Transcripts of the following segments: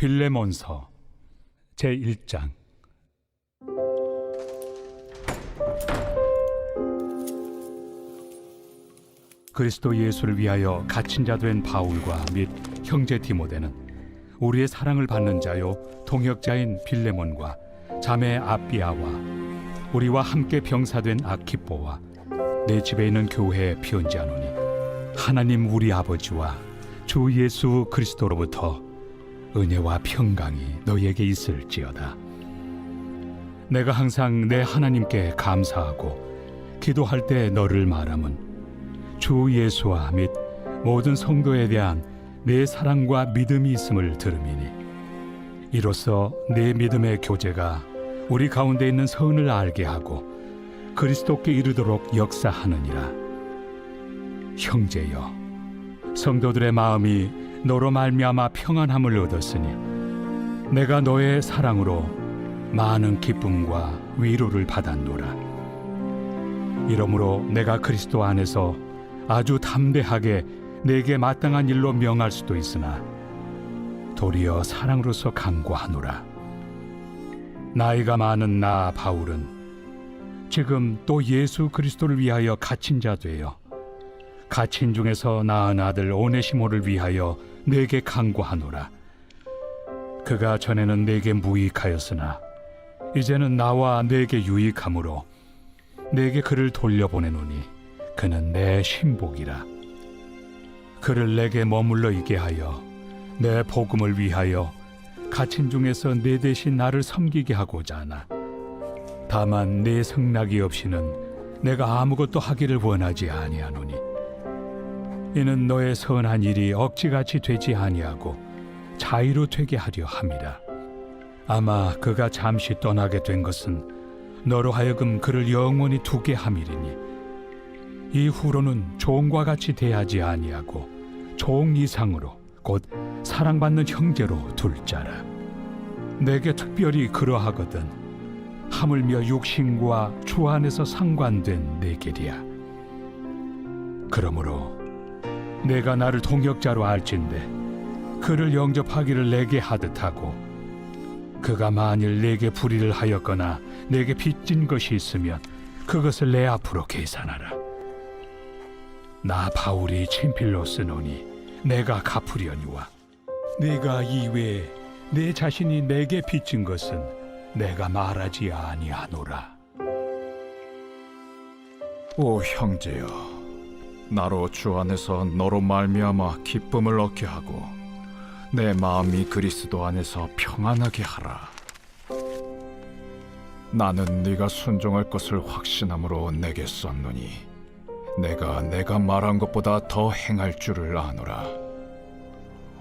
빌레몬서 제1장. 그리스도 예수를 위하여 갇힌 자 된 바울과 및 형제 디모데는 우리의 사랑을 받는 자요 동역자인 빌레몬과 자매 아비아와 우리와 함께 병사된 아키뽀와 내 집에 있는 교회에 편지하노니, 하나님 우리 아버지와 주 예수 그리스도로부터 은혜와 평강이 너희에게 있을지어다. 내가 항상 내 하나님께 감사하고 기도할 때 너를 말함은 주 예수와 및 모든 성도에 대한 내 사랑과 믿음이 있음을 들음이니, 이로써 내 믿음의 교제가 우리 가운데 있는 선을 알게 하고 그리스도께 이르도록 역사하느니라. 형제여, 성도들의 마음이 너로 말미암아 평안함을 얻었으니 내가 너의 사랑으로 많은 기쁨과 위로를 받았노라. 이러므로 내가 그리스도 안에서 아주 담대하게 내게 마땅한 일로 명할 수도 있으나 도리어 사랑으로서 강구하노라. 나이가 많은 나 바울은 지금 또 예수 그리스도를 위하여 갇힌 자 되어 갇힌 중에서 낳은 아들 오네시모를 위하여 내게 간구하노라. 그가 전에는 내게 무익하였으나 이제는 나와 내게 유익함으로 내게 그를 돌려보내노니 그는 내 신복이라. 그를 내게 머물러 있게 하여 내 복음을 위하여 갇힌 중에서 내 대신 나를 섬기게 하고자 하나, 다만 내 성낙이 없이는 내가 아무것도 하기를 원하지 아니하노니, 이는 너의 선한 일이 억지같이 되지 아니하고 자의로 되게 하려 함이라. 아마 그가 잠시 떠나게 된 것은 너로 하여금 그를 영원히 두게 함이리니, 이후로는 종과 같이 대하지 아니하고 종 이상으로 곧 사랑받는 형제로 둘 자라. 내게 특별히 그러하거든 하물며 육신과 주 안에서 상관된 내 길이야. 그러므로 내가 나를 동역자로 알진대 그를 영접하기를 내게 하듯 하고, 그가 만일 내게 불의를 하였거나 내게 빚진 것이 있으면 그것을 내 앞으로 계산하라. 나 바울이 친필로 쓰노니 내가 갚으려니와, 네가 이외에 내 자신이 내게 빚진 것은 내가 말하지 아니하노라. 오 형제여, 나로 주 안에서 너로 말미암아 기쁨을 얻게 하고 내 마음이 그리스도 안에서 평안하게 하라. 나는 네가 순종할 것을 확신함으로 내게 썼노니 내가 말한 것보다 더 행할 줄을 아노라.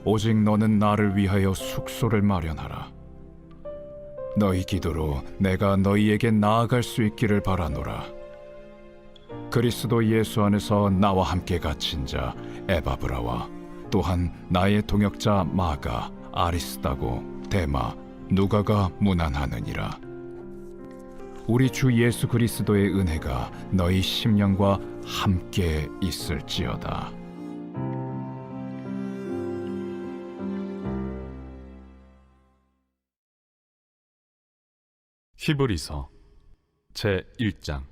오직 너는 나를 위하여 숙소를 마련하라. 너희 기도로 내가 너희에게 나아갈 수 있기를 바라노라. 그리스도 예수 안에서 나와 함께 갇힌 자 에바브라와 또한 나의 동역자 마가, 아리스다고, 데마, 누가가 문안하느니라. 우리 주 예수 그리스도의 은혜가 너희 심령과 함께 있을지어다. 히브리서 제1장.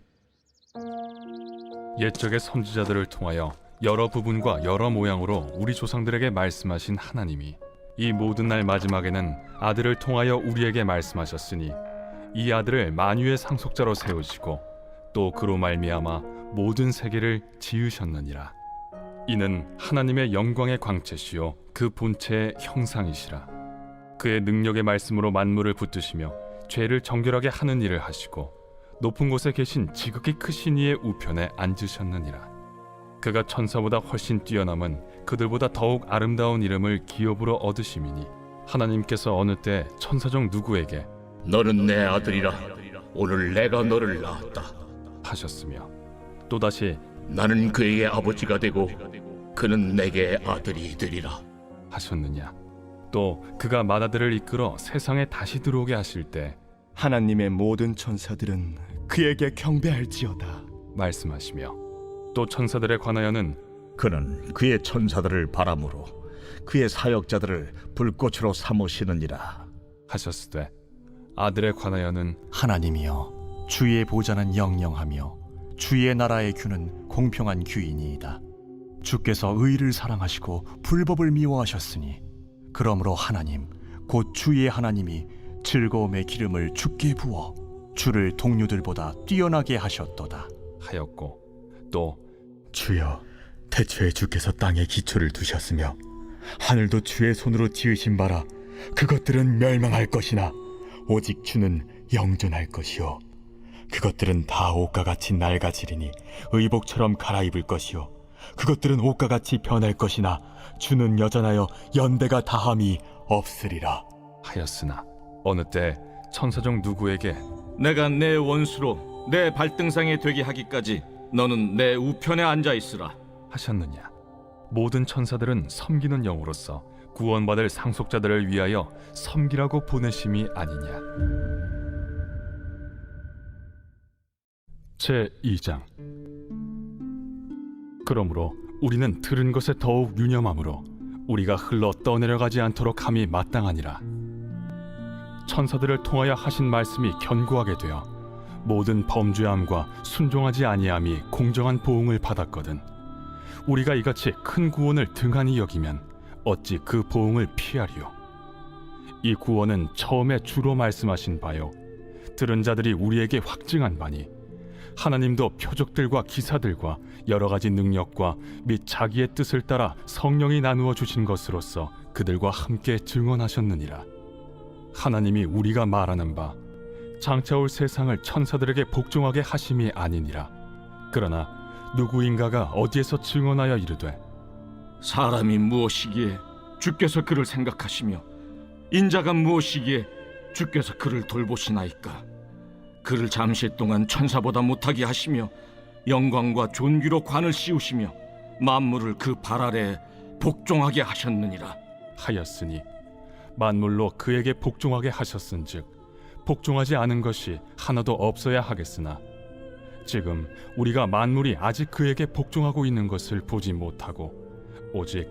옛적의 선지자들을 통하여 여러 부분과 여러 모양으로 우리 조상들에게 말씀하신 하나님이 이 모든 날 마지막에는 아들을 통하여 우리에게 말씀하셨으니, 이 아들을 만유의 상속자로 세우시고 또 그로 말미암아 모든 세계를 지으셨느니라. 이는 하나님의 영광의 광채시요 그 본체의 형상이시라. 그의 능력의 말씀으로 만물을 붙드시며 죄를 정결하게 하는 일을 하시고 높은 곳에 계신 지극히 크신 이의 우편에 앉으셨느니라. 그가 천사보다 훨씬 뛰어남은 그들보다 더욱 아름다운 이름을 기업으로 얻으심이니, 하나님께서 어느 때 천사 중 누구에게 너는 내 아들이라, 오늘 내가 너를 낳았다 하셨으며, 또다시 나는 그에게 아버지가 되고 그는 내게 아들이 되리라 하셨느냐. 또 그가 맏아들을 이끌어 세상에 다시 들어오게 하실 때 하나님의 모든 천사들은 그에게 경배할지어다 말씀하시며, 또 천사들에 관하여는 그는 그의 천사들을 바람으로 그의 사역자들을 불꽃으로 삼으시느니라. 하셨으되 아들에 관하여는 하나님이여, 주의 보좌는 영영하며 주의 나라의 규는 공평한 규이니이다. 주께서 의를 사랑하시고 불법을 미워하셨으니 그러므로 하나님 곧 주의 하나님이 즐거움의 기름을 주께 부어 주를 동료들보다 뛰어나게 하셨도다. 하였고 또 주여, 태초에 주께서 땅에 기초를 두셨으며 하늘도 주의 손으로 지으신 바라. 그것들은 멸망할 것이나 오직 주는 영존할 것이요, 그것들은 다 옷과 같이 낡아지리니 의복처럼 갈아입을 것이요, 그것들은 옷과 같이 변할 것이나 주는 여전하여 연대가 다함이 없으리라. 하였으나 어느 때 천사 중 누구에게 내가 내 원수로 내 발등상에 되게 하기까지 너는 내 우편에 앉아 있으라. 하셨느냐? 모든 천사들은 섬기는 영으로서 구원받을 상속자들을 위하여 섬기라고 보내심이 아니냐. 제2장. 그러므로 우리는 들은 것에 더욱 유념하므로 우리가 흘러 떠내려가지 않도록 함이 마땅하니라. 천사들을 통하여 하신 말씀이 견고하게 되어 모든 범죄함과 순종하지 아니함이 공정한 보응을 받았거든. 우리가 이같이 큰 구원을 등한히 여기면 어찌 그 보응을 피하리요. 이 구원은 처음에 주로 말씀하신 바요, 들은 자들이 우리에게 확증한 바니 하나님도 표적들과 기사들과 여러 가지 능력과 및 자기의 뜻을 따라 성령이 나누어 주신 것으로서 그들과 함께 증언하셨느니라. 하나님이 우리가 말하는 바 장차 올 세상을 천사들에게 복종하게 하심이 아니니라. 그러나 누구인가가 어디에서 증언하여 이르되 사람이 무엇이기에 주께서 그를 생각하시며 인자가 무엇이기에 주께서 그를 돌보시나이까. 그를 잠시 동안 천사보다 못하게 하시며 영광과 존귀로 관을 씌우시며 만물을 그 발 아래에 복종하게 하셨느니라. 하였으니 만물로 그에게 복종하게 하셨은즉 복종하지 않은 것이 하나도 없어야 하겠으나 지금 우리가 만물이 아직 그에게 복종하고 있는 것을 보지 못하고 오직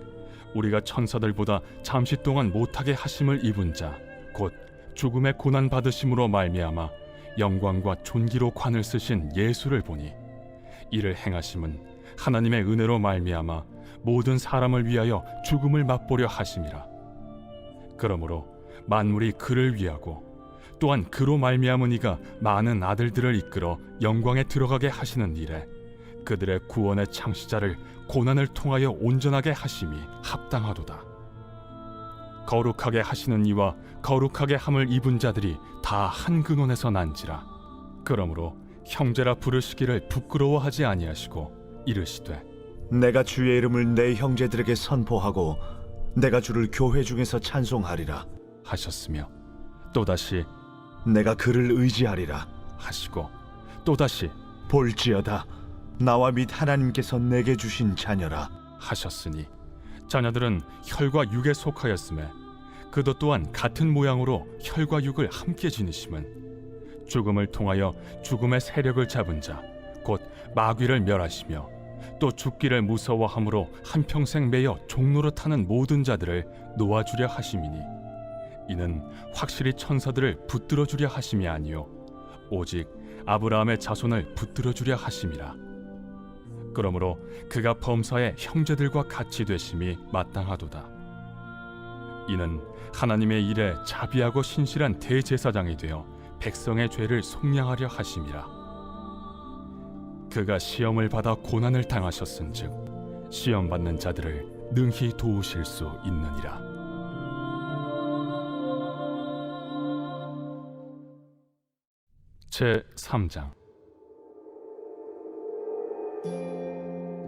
우리가 천사들보다 잠시 동안 못하게 하심을 입은 자 곧 죽음의 고난 받으심으로 말미암아 영광과 존귀로 관을 쓰신 예수를 보니 이를 행하심은 하나님의 은혜로 말미암아 모든 사람을 위하여 죽음을 맛보려 하심이라. 그러므로 만물이 그를 위하고 또한 그로 말미암으니가 많은 아들들을 이끌어 영광에 들어가게 하시는 일에 그들의 구원의 창시자를 고난을 통하여 온전하게 하심이 합당하도다. 거룩하게 하시는 이와 거룩하게 함을 입은 자들이 다 한 근원에서 난지라. 그러므로 형제라 부르시기를 부끄러워하지 아니하시고 이르시되 내가 주의 이름을 내 형제들에게 선포하고 내가 주를 교회 중에서 찬송하리라. 하셨으며 또다시 내가 그를 의지하리라. 하시고 또다시 볼지어다 나와 및 하나님께서 내게 주신 자녀라. 하셨으니 자녀들은 혈과 육에 속하였음에 그도 또한 같은 모양으로 혈과 육을 함께 지니심은 죽음을 통하여 죽음의 세력을 잡은 자 곧 마귀를 멸하시며 또 죽기를 무서워함으로 한평생 매여 종로로 타는 모든 자들을 놓아주려 하심이니 이는 확실히 천사들을 붙들어 주려 하심이 아니요 오직 아브라함의 자손을 붙들어 주려 하심이라. 그러므로 그가 범사의 형제들과 같이 되심이 마땅하도다. 이는 하나님의 일에 자비하고 신실한 대제사장이 되어 백성의 죄를 속량하려 하심이라. 그가 시험을 받아 고난을 당하셨은즉 시험 받는 자들을 능히 도우실 수 있느니라. 제3장.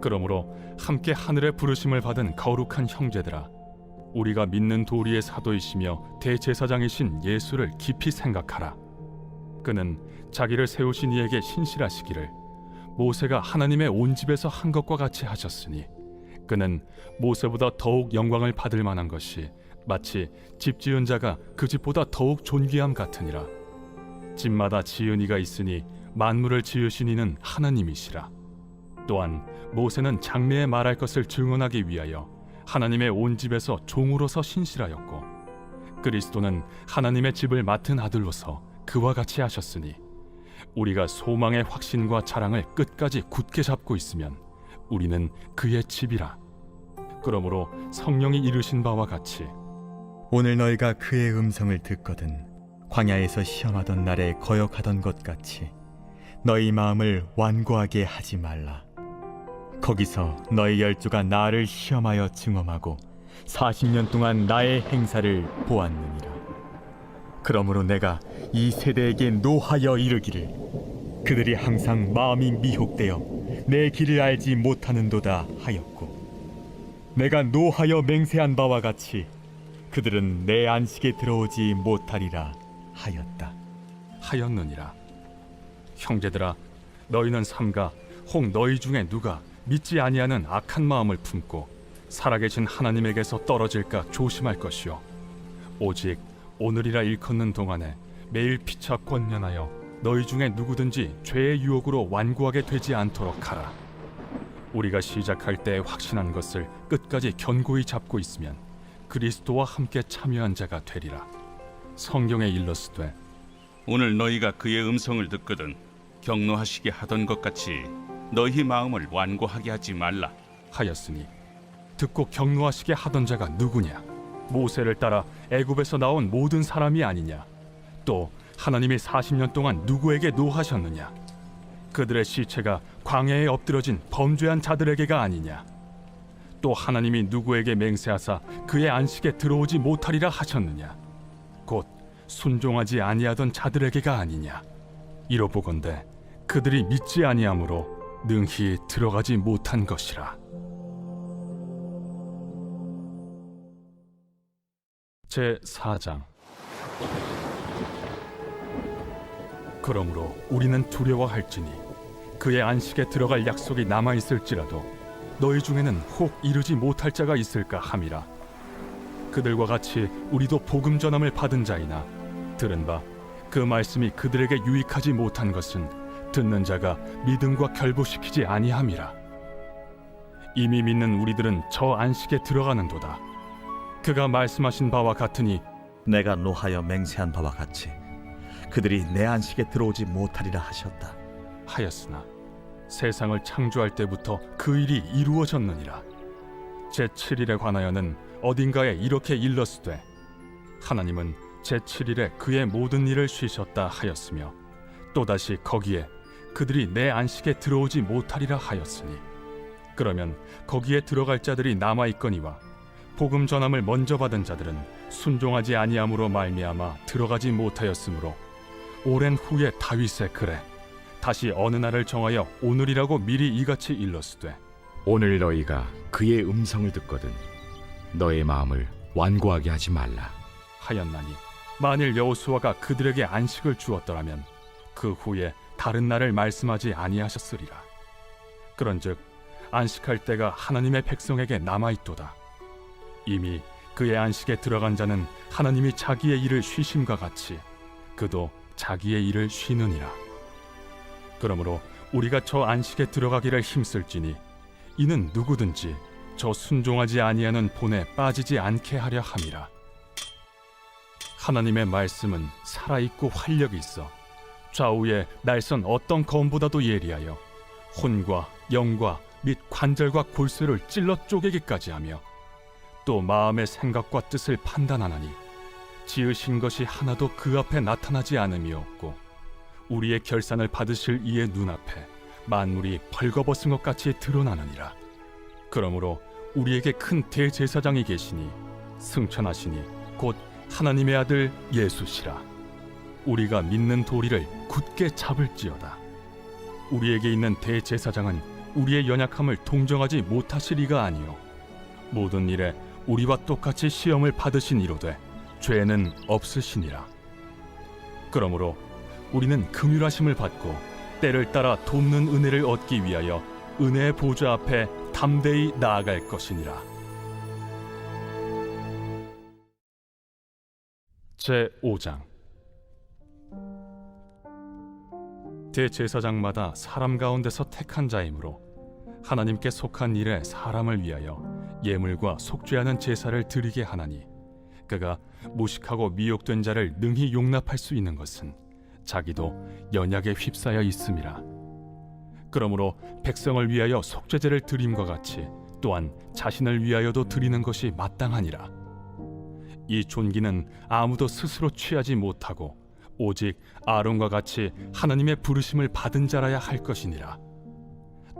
그러므로 함께 하늘의 부르심을 받은 거룩한 형제들아, 우리가 믿는 도리의 사도이시며 대제사장이신 예수를 깊이 생각하라. 그는 자기를 세우신 이에게 신실하시기를 모세가 하나님의 온 집에서 한 것과 같이 하셨으니 그는 모세보다 더욱 영광을 받을 만한 것이 마치 집 지은 자가 그 집보다 더욱 존귀함 같으니라. 집마다 지은 이가 있으니 만물을 지으신 이는 하나님이시라. 또한 모세는 장래에 말할 것을 증언하기 위하여 하나님의 온 집에서 종으로서 신실하였고 그리스도는 하나님의 집을 맡은 아들로서 그와 같이 하셨으니 우리가 소망의 확신과 자랑을 끝까지 굳게 잡고 있으면 우리는 그의 집이라. 그러므로 성령이 이르신 바와 같이 오늘 너희가 그의 음성을 듣거든 광야에서 시험하던 날에 거역하던 것 같이 너희 마음을 완고하게 하지 말라. 거기서 너희 열조가 나를 시험하여 증언하고 40년 동안 나의 행사를 보았느니라. 그러므로 내가 이 세대에게 노하여 이르기를 그들이 항상 마음이 미혹되어 내 길을 알지 못하는도다 하였고 내가 노하여 맹세한 바와 같이 그들은 내 안식에 들어오지 못하리라 하였느니라. 형제들아, 너희는 삼가 혹 너희 중에 누가 믿지 아니하는 악한 마음을 품고 살아계신 하나님에게서 떨어질까 조심할 것이요 오직 오늘이라 일컫는 동안에 매일 피차 권면하여 너희 중에 누구든지 죄의 유혹으로 완고하게 되지 않도록 하라. 우리가 시작할 때 확신한 것을 끝까지 견고히 잡고 있으면 그리스도와 함께 참여한 자가 되리라. 성경에 일렀으되 오늘 너희가 그의 음성을 듣거든 격노하시게 하던 것 같이 너희 마음을 완고하게 하지 말라 하였으니 듣고 격노하시게 하던 자가 누구냐? 모세를 따라 애굽에서 나온 모든 사람이 아니냐? 또 하나님이 40년 동안 누구에게 노하셨느냐? 그들의 시체가 광야에 엎드러진 범죄한 자들에게가 아니냐? 또 하나님이 누구에게 맹세하사 그의 안식에 들어오지 못하리라 하셨느냐? 곧 순종하지 아니하던 자들에게가 아니냐? 이로보건대 그들이 믿지 아니하므로 능히 들어가지 못한 것이라. 제4장. 그러므로 우리는 두려워할지니 그의 안식에 들어갈 약속이 남아있을지라도 너희 중에는 혹 이르지 못할 자가 있을까 함이라. 그들과 같이 우리도 복음 전함을 받은 자이나 들은 바 그 말씀이 그들에게 유익하지 못한 것은 듣는 자가 믿음과 결부시키지 아니함이라. 이미 믿는 우리들은 저 안식에 들어가는도다. 그가 말씀하신 바와 같으니 내가 노하여 맹세한 바와 같이 그들이 내 안식에 들어오지 못하리라 하셨다. 하였으나 세상을 창조할 때부터 그 일이 이루어졌느니라. 제7일에 관하여는 어딘가에 이렇게 일렀으되 하나님은 제7일에 그의 모든 일을 쉬셨다 하였으며 또다시 거기에 그들이 내 안식에 들어오지 못하리라 하였으니 그러면 거기에 들어갈 자들이 남아있거니와 복음 전함을 먼저 받은 자들은 순종하지 아니함으로 말미암아 들어가지 못하였으므로 오랜 후에 다윗의 글에 다시 어느 날을 정하여 오늘이라고 미리 이같이 일렀으되 오늘 너희가 그의 음성을 듣거든 너의 마음을 완고하게 하지 말라 하였나니 만일 여호수아가 그들에게 안식을 주었더라면 그 후에 다른 날을 말씀하지 아니하셨으리라. 그런즉 안식할 때가 하나님의 백성에게 남아있도다. 이미 그의 안식에 들어간 자는 하나님이 자기의 일을 쉬심과 같이 그도 자기의 일을 쉬느니라. 그러므로 우리가 저 안식에 들어가기를 힘쓸지니 이는 누구든지 저 순종하지 아니하는 본에 빠지지 않게 하려 함이라. 하나님의 말씀은 살아있고 활력이 있어 좌우에 날선 어떤 검보다도 예리하여 혼과 영과 및 관절과 골수를 찔러 쪼개기까지 하며 또 마음의 생각과 뜻을 판단하나니 지으신 것이 하나도 그 앞에 나타나지 않음이 없고 우리의 결산을 받으실 이의 눈앞에 만물이 벌거벗은 것 같이 드러나느니라. 그러므로 우리에게 큰 대제사장이 계시니 승천하시니 곧 하나님의 아들 예수시라. 우리가 믿는 도리를 굳게 잡을지어다. 우리에게 있는 대제사장은 우리의 연약함을 동정하지 못하시리가 아니요 모든 일에 우리와 똑같이 시험을 받으신 이로되 죄는 없으시니라. 그러므로 우리는 긍휼하심을 받고 때를 따라 돕는 은혜를 얻기 위하여 은혜의 보좌 앞에 담대히 나아갈 것이니라. 제5장. 대제사장마다 사람 가운데서 택한 자이므로 하나님께 속한 일에 사람을 위하여 예물과 속죄하는 제사를 드리게 하나니 그가 무식하고 미혹된 자를 능히 용납할 수 있는 것은 자기도 연약에 휩싸여 있음이라. 그러므로 백성을 위하여 속죄제를 드림과 같이 또한 자신을 위하여도 드리는 것이 마땅하니라. 이 존귀는 아무도 스스로 취하지 못하고 오직 아론과 같이 하나님의 부르심을 받은 자라야 할 것이니라.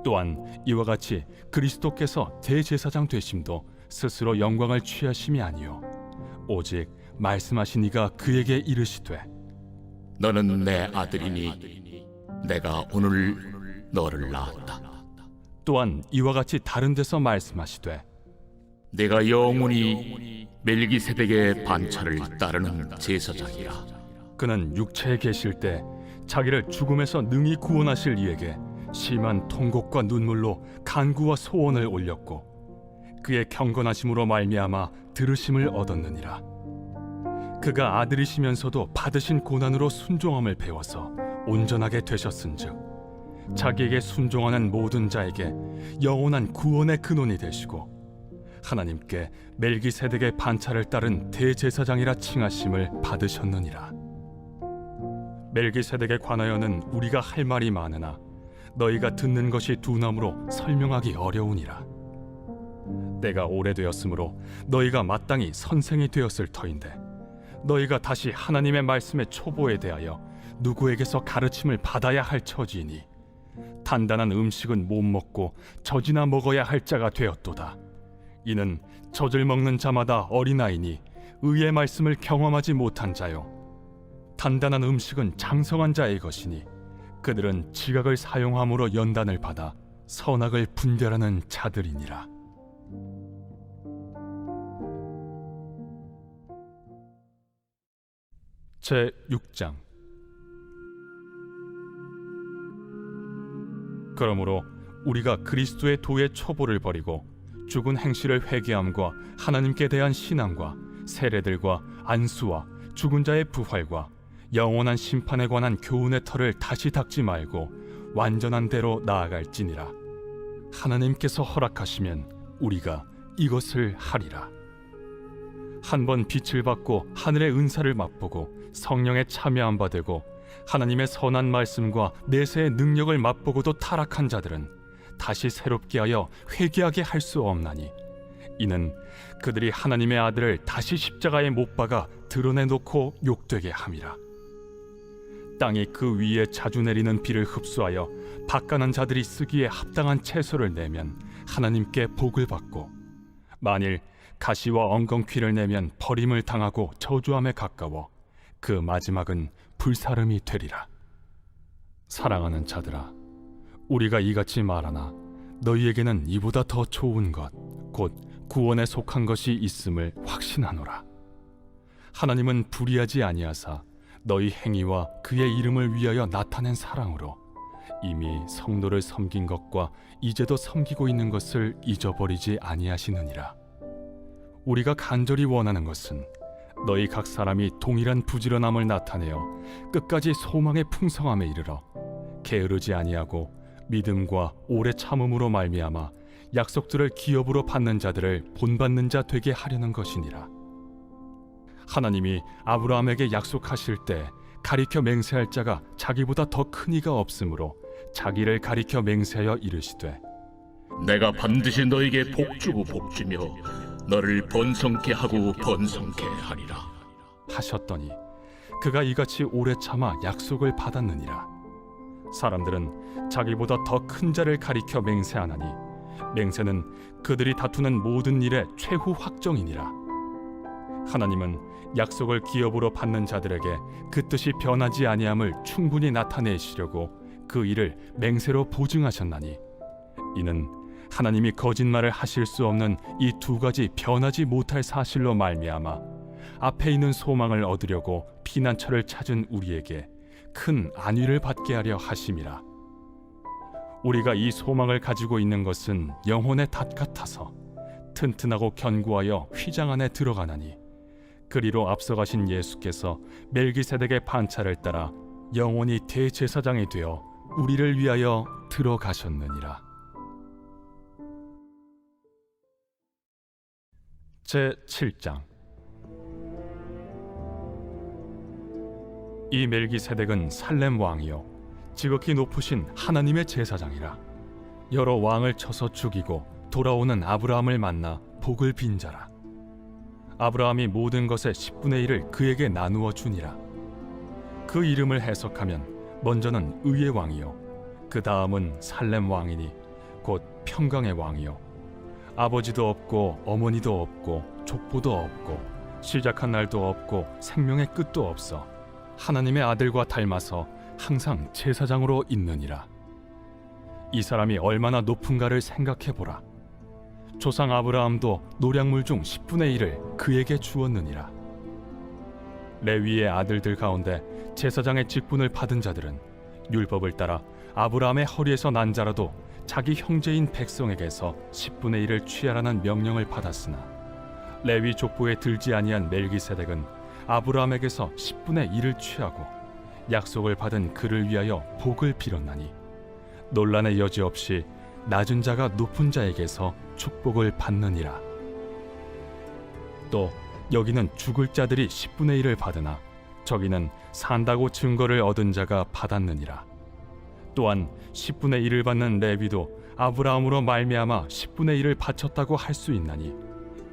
또한 이와 같이 그리스도께서 대제사장 되심도 스스로 영광을 취하심이 아니요 오직 말씀하신 이가 그에게 이르시되 너는 내 아들이니 내가 오늘 너를 낳았다. 또한 이와 같이 다른 데서 말씀하시되 내가 영원히 멜기세덱의 반차를 따르는 제사장이라. 그는 육체에 계실 때 자기를 죽음에서 능히 구원하실 이에게 심한 통곡과 눈물로 간구와 소원을 올렸고 그의 경건하심으로 말미암아 들으심을 얻었느니라. 그가 아들이시면서도 받으신 고난으로 순종함을 배워서 온전하게 되셨은즉 자기에게 순종하는 모든 자에게 영원한 구원의 근원이 되시고 하나님께 멜기세덱의 반차를 따른 대제사장이라 칭하심을 받으셨느니라. 멜기세덱에 관하여는 우리가 할 말이 많으나 너희가 듣는 것이 두나무로 설명하기 어려우니라. 때가 오래되었으므로 너희가 마땅히 선생이 되었을 터인데 너희가 다시 하나님의 말씀의 초보에 대하여 누구에게서 가르침을 받아야 할 처지이니 단단한 음식은 못 먹고 젖이나 먹어야 할 자가 되었도다. 이는 젖을 먹는 자마다 어린아이니 의의 말씀을 경험하지 못한 자요 단단한 음식은 장성한 자의 것이니 그들은 지각을 사용함으로 연단을 받아 선악을 분별하는 자들이니라. 제 6장. 그러므로 우리가 그리스도의 도의 초보를 버리고 죽은 행실을 회개함과 하나님께 대한 신앙과 세례들과 안수와 죽은 자의 부활과 영원한 심판에 관한 교훈의 털을 다시 닦지 말고 완전한 대로 나아갈지니라. 하나님께서 허락하시면 우리가 이것을 하리라. 한번 빛을 받고 하늘의 은사를 맛보고 성령에 참여한 바 되고 하나님의 선한 말씀과 내세의 능력을 맛보고도 타락한 자들은 다시 새롭게 하여 회개하게 할 수 없나니 이는 그들이 하나님의 아들을 다시 십자가에 못 박아 드러내놓고 욕되게 함이라. 땅이 그 위에 자주 내리는 비를 흡수하여 바가난 자들이 쓰기에 합당한 채소를 내면 하나님께 복을 받고 만일 가시와 엉겅퀴를 내면 버림을 당하고 저주함에 가까워 그 마지막은 불사름이 되리라. 사랑하는 자들아, 우리가 이같이 말하나 너희에게는 이보다 더 좋은 것 곧 구원에 속한 것이 있음을 확신하노라. 하나님은 불의하지 아니하사 너희 행위와 그의 이름을 위하여 나타낸 사랑으로 이미 성도를 섬긴 것과 이제도 섬기고 있는 것을 잊어버리지 아니하시느니라. 우리가 간절히 원하는 것은 너희 각 사람이 동일한 부지런함을 나타내어 끝까지 소망의 풍성함에 이르러 게으르지 아니하고 믿음과 오래 참음으로 말미암아 약속들을 기업으로 받는 자들을 본받는 자 되게 하려는 것이니라. 하나님이 아브라함에게 약속하실 때 가리켜 맹세할 자가 자기보다 더 큰 이가 없으므로 자기를 가리켜 맹세하여 이르시되 내가 반드시 너에게 복주고 복주며 너를 번성케 하고 번성케 하리라 하셨더니 그가 이같이 오래 참아 약속을 받았느니라. 사람들은 자기보다 더 큰 자를 가리켜 맹세하나니 맹세는 그들이 다투는 모든 일의 최후 확정이니라. 하나님은 약속을 기업으로 받는 자들에게 그 뜻이 변하지 아니함을 충분히 나타내시려고 그 일을 맹세로 보증하셨나니 이는 하나님이 거짓말을 하실 수 없는 이 두 가지 변하지 못할 사실로 말미암아 앞에 있는 소망을 얻으려고 피난처를 찾은 우리에게 큰 안위를 받게 하려 하심이라. 우리가 이 소망을 가지고 있는 것은 영혼의 닷 같아서 튼튼하고 견고하여 휘장 안에 들어가나니 그리로 앞서가신 예수께서 멜기세덱의 반차를 따라 영원히 대제사장이 되어 우리를 위하여 들어가셨느니라. 제7장. 이 멜기세덱은 살렘 왕이요 지극히 높으신 하나님의 제사장이라. 여러 왕을 쳐서 죽이고 돌아오는 아브라함을 만나 복을 빈 자라. 아브라함이 모든 것의 10분의 1을 그에게 나누어 주니라. 그 이름을 해석하면 먼저는 의의 왕이요 그 다음은 살렘 왕이니 곧 평강의 왕이요 아버지도 없고 어머니도 없고 족보도 없고 시작한 날도 없고 생명의 끝도 없어 하나님의 아들과 닮아서 항상 제사장으로 있느니라. 이 사람이 얼마나 높은가를 생각해 보라. 조상 아브라함도 노량물 중 10분의 1을 그에게 주었느니라. 레위의 아들들 가운데 제사장의 직분을 받은 자들은 율법을 따라 아브라함의 허리에서 난 자라도 자기 형제인 백성에게서 10분의 1을 취하라는 명령을 받았으나 레위 족보에 들지 아니한 멜기세덱은 아브라함에게서 10분의 1을 취하고 약속을 받은 그를 위하여 복을 빌었나니 논란의 여지 없이 낮은 자가 높은 자에게서 축복을 받느니라. 또 여기는 죽을 자들이 10분의 1을 받으나 저기는 산다고 증거를 얻은 자가 받았느니라. 또한 10분의 1을 받는 레위도 아브라함으로 말미암아 10분의 1을 바쳤다고 할 수 있나니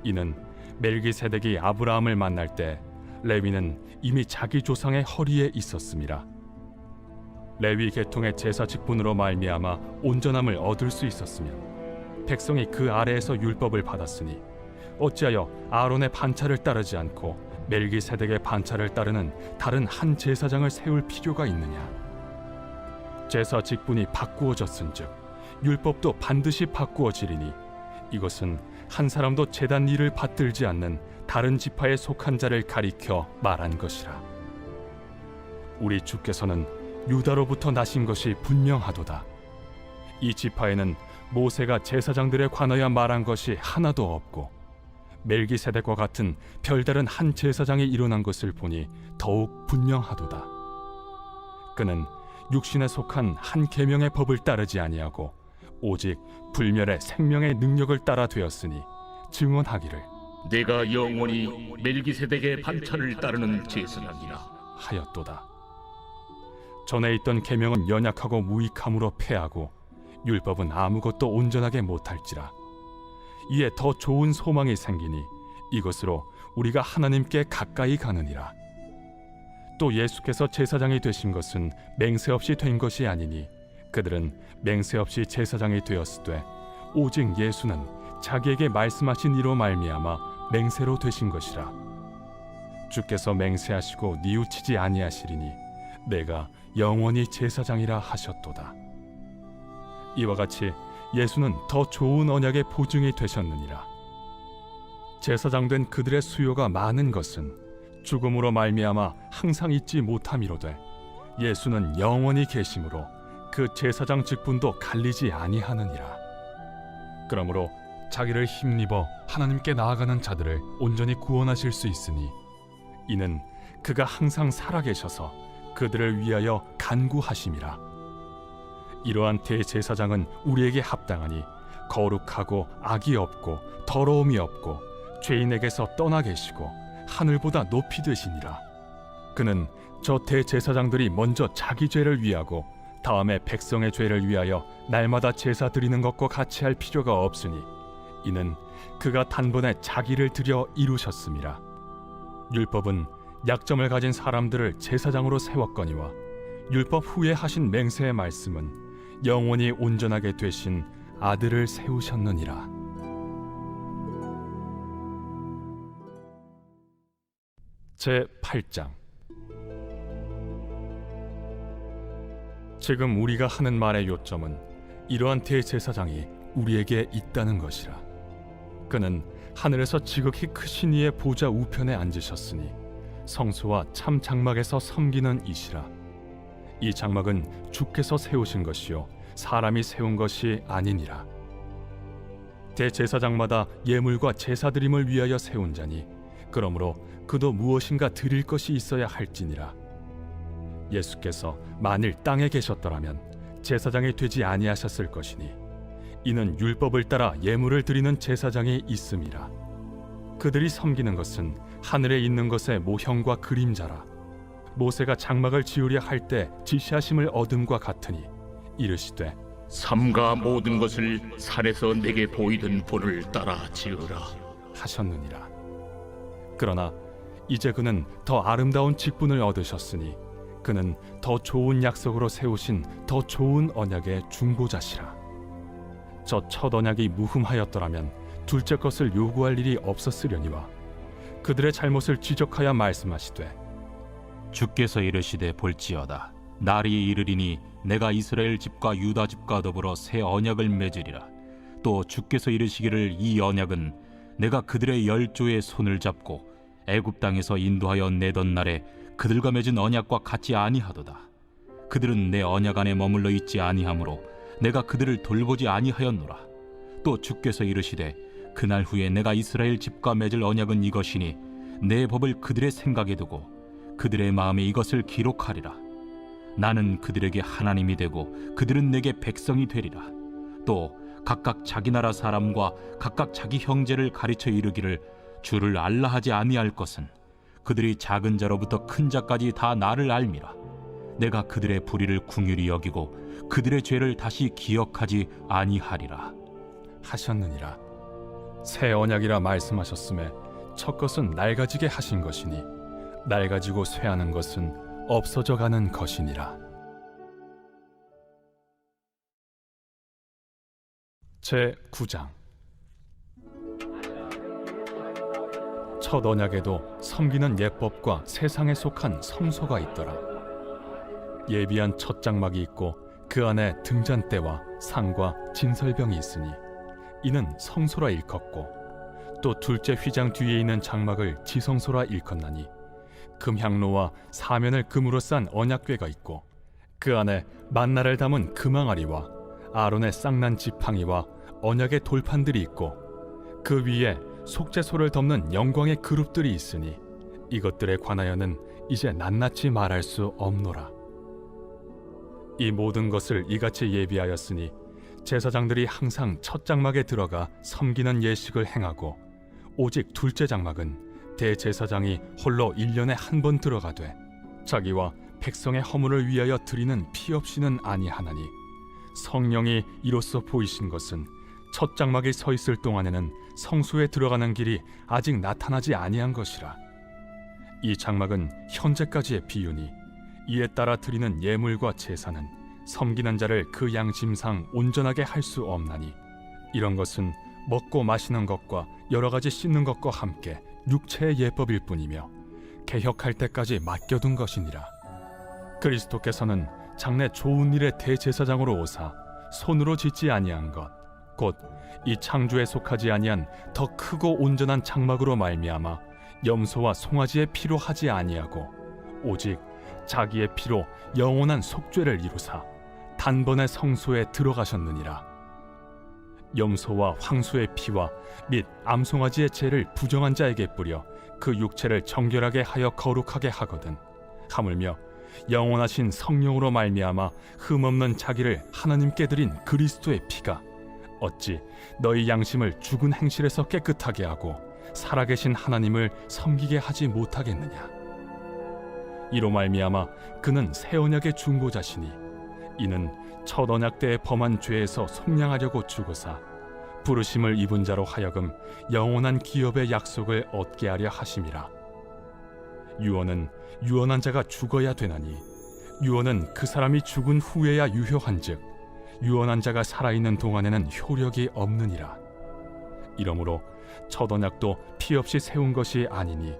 이는 멜기세덱이 아브라함을 만날 때 레위는 이미 자기 조상의 허리에 있었음이라. 레위 계통의 제사 직분으로 말미암아 온전함을 얻을 수 있었으면 백성이 그 아래에서 율법을 받았으니 어찌하여 아론의 반차를 따르지 않고 멜기세덱의 반차를 따르는 다른 한 제사장을 세울 필요가 있느냐? 제사 직분이 바꾸어졌은즉 율법도 반드시 바꾸어지리니 이것은 한 사람도 제단 일을 받들지 않는 다른 지파에 속한 자를 가리켜 말한 것이라. 우리 주께서는 유다로부터 나신 것이 분명하도다. 이 지파에는 모세가 제사장들에 관하여 말한 것이 하나도 없고 멜기세덱과 같은 별다른 한 제사장이 일어난 것을 보니 더욱 분명하도다. 그는 육신에 속한 한 계명의 법을 따르지 아니하고 오직 불멸의 생명의 능력을 따라 되었으니 증언하기를 내가 영원히 멜기세덱의 반차를 따르는 제사장이라 하였도다. 전에 있던 계명은 연약하고 무익함으로 패하고 율법은 아무것도 온전하게 못할지라. 이에 더 좋은 소망이 생기니 이것으로 우리가 하나님께 가까이 가느니라. 또 예수께서 제사장이 되신 것은 맹세 없이 된 것이 아니니 그들은 맹세 없이 제사장이 되었으되 오직 예수는 자기에게 말씀하신 이로 말미암아 맹세로 되신 것이라. 주께서 맹세하시고 뉘우치지 아니하시리니 내가 영원히 제사장이라 하셨도다. 이와 같이 예수는 더 좋은 언약의 보증이 되셨느니라. 제사장 된 그들의 수요가 많은 것은 죽음으로 말미암아 항상 잊지 못함이로되 예수는 영원히 계심으로 그 제사장 직분도 갈리지 아니하느니라. 그러므로 자기를 힘입어 하나님께 나아가는 자들을 온전히 구원하실 수 있으니 이는 그가 항상 살아계셔서 그들을 위하여 간구하심이라. 이러한 대제사장은 우리에게 합당하니 거룩하고 악이 없고 더러움이 없고 죄인에게서 떠나 계시고 하늘보다 높이 되시니라. 그는 저 대제사장들이 먼저 자기 죄를 위하고 다음에 백성의 죄를 위하여 날마다 제사 드리는 것과 같이 할 필요가 없으니 이는 그가 단번에 자기를 드려 이루셨음이라. 율법은 약점을 가진 사람들을 제사장으로 세웠거니와 율법 후에 하신 맹세의 말씀은 영원히 온전하게 되신 아들을 세우셨느니라. 제8장. 지금 우리가 하는 말의 요점은 이러한 대제사장이 우리에게 있다는 것이라. 그는 하늘에서 지극히 크신 이의 보좌 우편에 앉으셨으니 성소와 참 장막에서 섬기는 이시라. 이 장막은 주께서 세우신 것이요 사람이 세운 것이 아니니라. 대제사장마다 예물과 제사드림을 위하여 세운 자니 그러므로 그도 무엇인가 드릴 것이 있어야 할지니라. 예수께서 만일 땅에 계셨더라면 제사장이 되지 아니하셨을 것이니 이는 율법을 따라 예물을 드리는 제사장이 있음이라. 그들이 섬기는 것은 하늘에 있는 것의 모형과 그림자라. 모세가 장막을 지으려 할 때 지시하심을 얻음과 같으니 이르시되 삼가 모든 것을 산에서 내게 보이던 본을 따라 지으라 하셨느니라. 그러나 이제 그는 더 아름다운 직분을 얻으셨으니 그는 더 좋은 약속으로 세우신 더 좋은 언약의 중보자시라. 저 첫 언약이 무흠하였더라면 둘째 것을 요구할 일이 없었으려니와 그들의 잘못을 지적하여 말씀하시되 주께서 이르시되 볼지어다 날이 이르리니 내가 이스라엘 집과 유다 집과 더불어 새 언약을 맺으리라. 또 주께서 이르시기를 이 언약은 내가 그들의 열조의 손을 잡고 애굽 땅에서 인도하여 내던 날에 그들과 맺은 언약과 같지 아니하도다. 그들은 내 언약 안에 머물러 있지 아니하므로 내가 그들을 돌보지 아니하였노라. 또 주께서 이르시되 그날 후에 내가 이스라엘 집과 맺을 언약은 이것이니 내 법을 그들의 생각에 두고 그들의 마음에 이것을 기록하리라. 나는 그들에게 하나님이 되고 그들은 내게 백성이 되리라. 또 각각 자기 나라 사람과 각각 자기 형제를 가르쳐 이르기를 주를 알라 하지 아니할 것은 그들이 작은 자로부터 큰 자까지 다 나를 알미라. 내가 그들의 불의를 긍휼히 여기고 그들의 죄를 다시 기억하지 아니하리라 하셨느니라. 새 언약이라 말씀하셨음에 첫 것은 낡아지게 하신 것이니 낡아지고 쇠하는 것은 없어져 가는 것이니라. 제 9장. 첫 언약에도 섬기는 예법과 세상에 속한 성소가 있더라. 예비한 첫 장막이 있고 그 안에 등잔대와 상과 진설병이 있으니 이는 성소라 일컫고, 또 둘째 휘장 뒤에 있는 장막을 지성소라 일컫나니 금향로와 사면을 금으로 싼 언약궤가 있고 그 안에 만나를 담은 금항아리와 아론의 쌍난 지팡이와 언약의 돌판들이 있고 그 위에 속죄소를 덮는 영광의 그룹들이 있으니 이것들에 관하여는 이제 낱낱이 말할 수 없노라. 이 모든 것을 이같이 예비하였으니 제사장들이 항상 첫 장막에 들어가 섬기는 예식을 행하고 오직 둘째 장막은 대제사장이 홀로 1년에 한 번 들어가되 자기와 백성의 허물을 위하여 드리는 피 없이는 아니하나니 성령이 이로써 보이신 것은 첫 장막에 서 있을 동안에는 성소에 들어가는 길이 아직 나타나지 아니한 것이라. 이 장막은 현재까지의 비유니 이에 따라 드리는 예물과 제사는 섬기는 자를 그 양심상 온전하게 할 수 없나니 이런 것은 먹고 마시는 것과 여러 가지 씻는 것과 함께 육체의 예법일 뿐이며 개혁할 때까지 맡겨둔 것이니라. 그리스도께서는 장래 좋은 일의 대제사장으로 오사 손으로 짓지 아니한 것 곧 이 창조에 속하지 아니한 더 크고 온전한 장막으로 말미암아 염소와 송아지의 피로 하지 아니하고 오직 자기의 피로 영원한 속죄를 이루사 단번에 성소에 들어가셨느니라. 염소와 황소의 피와 및 암송아지의 죄를 부정한 자에게 뿌려 그 육체를 정결하게 하여 거룩하게 하거든. 하물며 영원하신 성령으로 말미암아 흠없는 자기를 하나님께 드린 그리스도의 피가 어찌 너희 양심을 죽은 행실에서 깨끗하게 하고 살아계신 하나님을 섬기게 하지 못하겠느냐. 이로 말미암아 그는 새 언약의 중보자시니 이는 첫 언약 때에 범한 죄에서 속량하려고 죽으사 부르심을 입은 자로 하여금 영원한 기업의 약속을 얻게 하려 하심이라. 유언은 유언한 자가 죽어야 되나니 유언은 그 사람이 죽은 후에야 유효한즉 유언한 자가 살아있는 동안에는 효력이 없느니라. 이러므로 첫 언약도 피 없이 세운 것이 아니니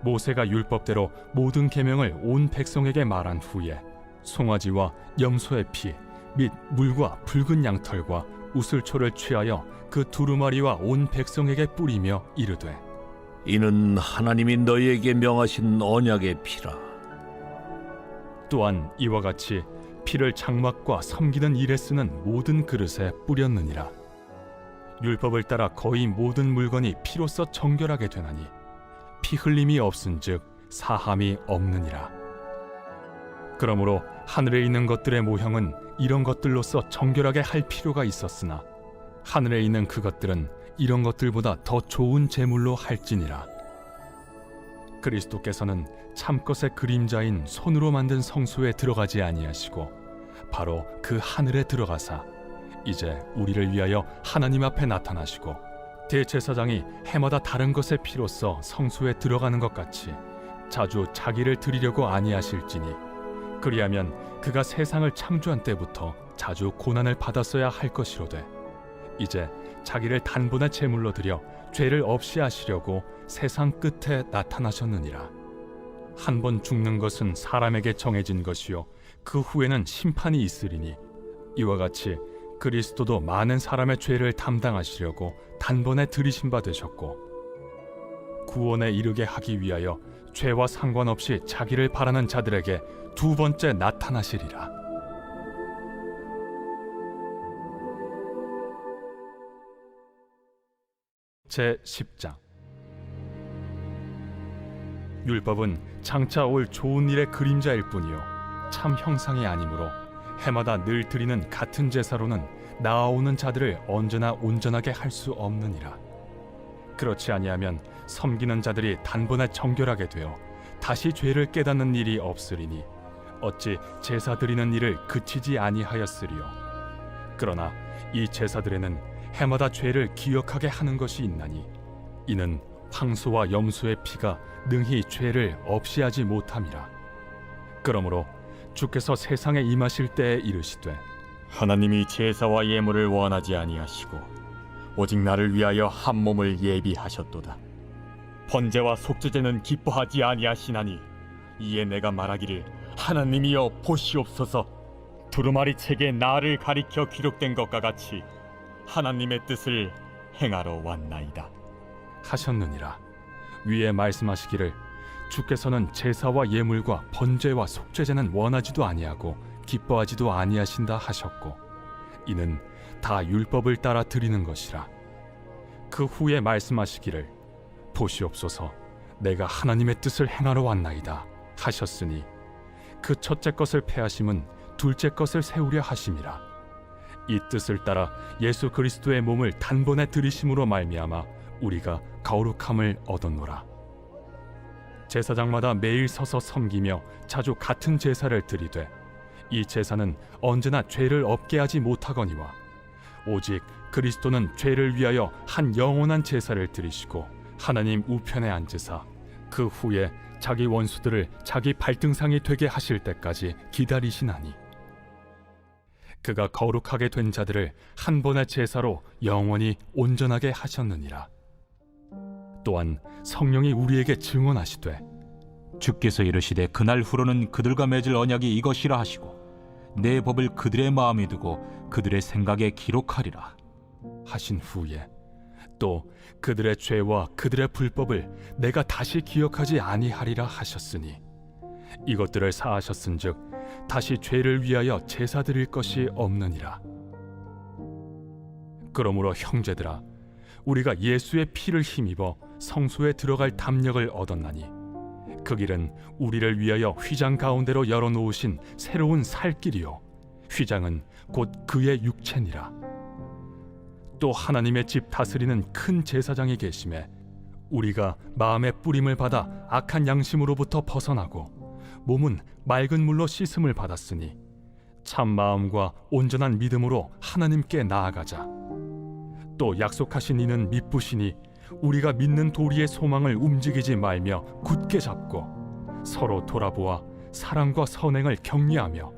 모세가 율법대로 모든 계명을 온 백성에게 말한 후에 송아지와 염소의 피 및 물과 붉은 양털과 우슬초를 취하여 그 두루마리와 온 백성에게 뿌리며 이르되 이는 하나님이 너희에게 명하신 언약의 피라. 또한 이와 같이 피를 장막과 섬기는 일에 쓰는 모든 그릇에 뿌렸느니라. 율법을 따라 거의 모든 물건이 피로써 정결하게 되나니 피 흘림이 없은즉 사함이 없느니라. 그러므로 하늘에 있는 것들의 모형은 이런 것들로서 정결하게 할 필요가 있었으나 하늘에 있는 그것들은 이런 것들보다 더 좋은 제물로 할지니라. 그리스도께서는 참것의 그림자인 손으로 만든 성소에 들어가지 아니하시고 바로 그 하늘에 들어가사 이제 우리를 위하여 하나님 앞에 나타나시고 대제사장이 해마다 다른 것의 피로써 성소에 들어가는 것 같이 자주 자기를 드리려고 아니하실지니 그리하면 그가 세상을 창조한 때부터 자주 고난을 받았어야 할 것이로되 이제 자기를 단번에 제물로 드려 죄를 없이 하시려고 세상 끝에 나타나셨느니라. 한 번 죽는 것은 사람에게 정해진 것이요 그 후에는 심판이 있으리니 이와 같이 그리스도도 많은 사람의 죄를 담당하시려고 단번에 들이신 바 되셨고 구원에 이르게 하기 위하여 죄와 상관없이 자기를 바라는 자들에게 두 번째 나타나시리라. 제10장 율법은 장차 올 좋은 일의 그림자일 뿐이요 참 형상이 아니므로 해마다 늘 드리는 같은 제사로는 나아오는 자들을 언제나 온전하게 할 수 없느니라. 그렇지 아니하면 섬기는 자들이 단번에 정결하게 되어 다시 죄를 깨닫는 일이 없으리니 어찌 제사 드리는 일을 그치지 아니하였으리요. 그러나 이 제사들에는 해마다 죄를 기억하게 하는 것이 있나니 이는 황소와 염소의 피가 능히 죄를 없이 하지 못함이라. 그러므로 주께서 세상에 임하실 때에 이르시되 하나님이 제사와 예물을 원하지 아니하시고 오직 나를 위하여 한 몸을 예비하셨도다. 번제와 속죄제는 기뻐하지 아니하시나니 이에 내가 말하기를 하나님이여 보시옵소서. 두루마리 책에 나를 가리켜 기록된 것과 같이 하나님의 뜻을 행하러 왔나이다 하셨느니라. 위에 말씀하시기를 주께서는 제사와 예물과 번제와 속죄제는 원하지도 아니하고 기뻐하지도 아니하신다 하셨고 이는 다 율법을 따라 드리는 것이라. 그 후에 말씀하시기를 보시옵소서 내가 하나님의 뜻을 행하러 왔나이다 하셨으니 그 첫째 것을 폐하심은 둘째 것을 세우려 하심이라. 이 뜻을 따라 예수 그리스도의 몸을 단번에 들이심으로 말미암아 우리가 거룩함을 얻었노라. 제사장마다 매일 서서 섬기며 자주 같은 제사를 드리되 이 제사는 언제나 죄를 없게 하지 못하거니와 오직 그리스도는 죄를 위하여 한 영원한 제사를 드리시고 하나님 우편에 앉으사 그 후에 자기 원수들을 자기 발등상이 되게 하실 때까지 기다리시나니 그가 거룩하게 된 자들을 한 번의 제사로 영원히 온전하게 하셨느니라. 또한 성령이 우리에게 증언하시되 주께서 이르시되 그날 후로는 그들과 맺을 언약이 이것이라 하시고 내 법을 그들의 마음에 두고 그들의 생각에 기록하리라 하신 후에 또 그들의 죄와 그들의 불법을 내가 다시 기억하지 아니하리라 하셨으니 이것들을 사하셨은즉 다시 죄를 위하여 제사 드릴 것이 없느니라. 그러므로 형제들아 우리가 예수의 피를 힘입어 성소에 들어갈 담력을 얻었나니 그 길은 우리를 위하여 휘장 가운데로 열어놓으신 새로운 살길이요 휘장은 곧 그의 육체니라. 또 하나님의 집 다스리는 큰 제사장이 계심에 우리가 마음의 뿌림을 받아 악한 양심으로부터 벗어나고 몸은 맑은 물로 씻음을 받았으니 참 마음과 온전한 믿음으로 하나님께 나아가자. 또 약속하신 이는 미쁘시니 우리가 믿는 도리의 소망을 움직이지 말며 굳게 잡고 서로 돌아보아 사랑과 선행을 격려하며